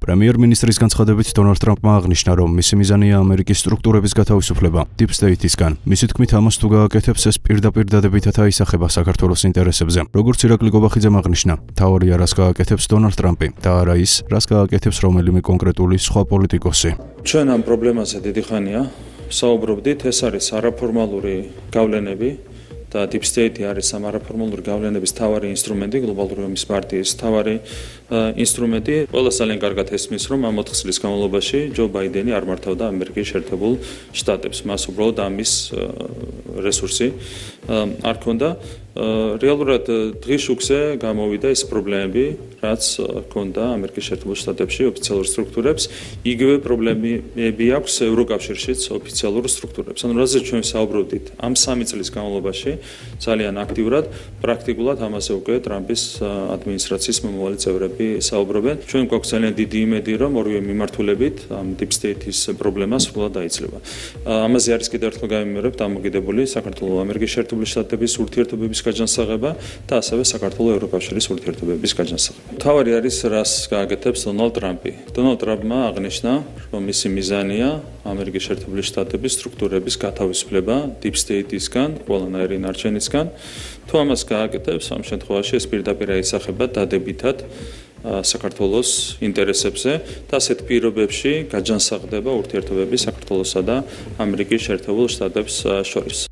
პრემიერ-მინისტრის განცხადებით დონალდ ტრამპმა აღნიშნა, რომ მისი მიზანია ამერიკის სტრუქტურების გათავისუფლება Deep State-ისგან. მისი თქმით, ამას თუ გააკეთებს, ეს პირდაპირ დადებითად აისახება საქართველოს ინტერესებზე. როგორც ირაკლი გობახიძემ აღნიშნა, მთავარია რას გააკეთებს დონალდ ტრამპი და არა ის, რას გააკეთებს რომელიმე კონკრეტული სხვა პოლიტიკოსი. ჩვენ ამ პრობლემაზე დიდი ხანია საუბრობდით, ეს არის არაფორმალური გავლენები და Deep State არის ამ არაფორმალური გავლენების მთავარი ინსტრუმენტი, გლობალური ომის პარტიის მთავარი ინსტრუმენტი. ყველას ძალიან კარგად ესმის, რომ ამ 4 წლის განმავლობაში ჯო ბაიდენი არ მართავდა ამერიკის შეერთებულ შტატებს. მას უბრალოდ ამის რესურსი არ ქონდა. რეალურად დღის შუქზე გამოვიდა ეს პრობლემები, რაც ქონდა ამერიკის შეერთებულ შტატებში ოფიციალურ სტრუქტურებს, იგივე პრობლემები აქვს ევროკავშირშიც ოფიციალურ სტრუქტურებს. ანუ რაზეც ჩვენ საუბრობდით ამ 3 წლის განმავლობაში ძალიან აქტიურად, პრაქტიკულად ამაზე უკვე ტრამპის ადმინისტრაციის მომავალი წევრები საუბრობენ. ჩვენ გვაქვს ძალიან დიდი იმედი, რომ ორივე მიმართულებით ამ Deep State-ის პრობლემას სრულად დაიცლება. ამაზე არის კიდევ ერთხელ გამიმერებ დამოკიდებული საქართველოს ამერიკის შეერთებული შტატების ურთიერთობების გაჯანსაღება და ასევე საქართველოს ევროკავშირის ურთიერთობების გაჯანსაღება. მთავარი არის რას გააკეთებს დონალდ ტრამპი. დონალდ ტრამპმა აღნიშნა, რომ მისი მიზანია ამერიკის შეერთებული შტატების სტრუქტურების გათავისუფლება Deep State-ისგან, ყველანაირი ნარჩენისგან. თუ ამას გააკეთებს, ამ შემთხვევაში ეს პირდაპირ აისახება დადებითად საქართველოს ინტერესებზე და ასეთ პირობებში გაჯანსაღდება ურთიერთობები საქართველოსა და ამერიკის შეერთებულ შტატებს შორის.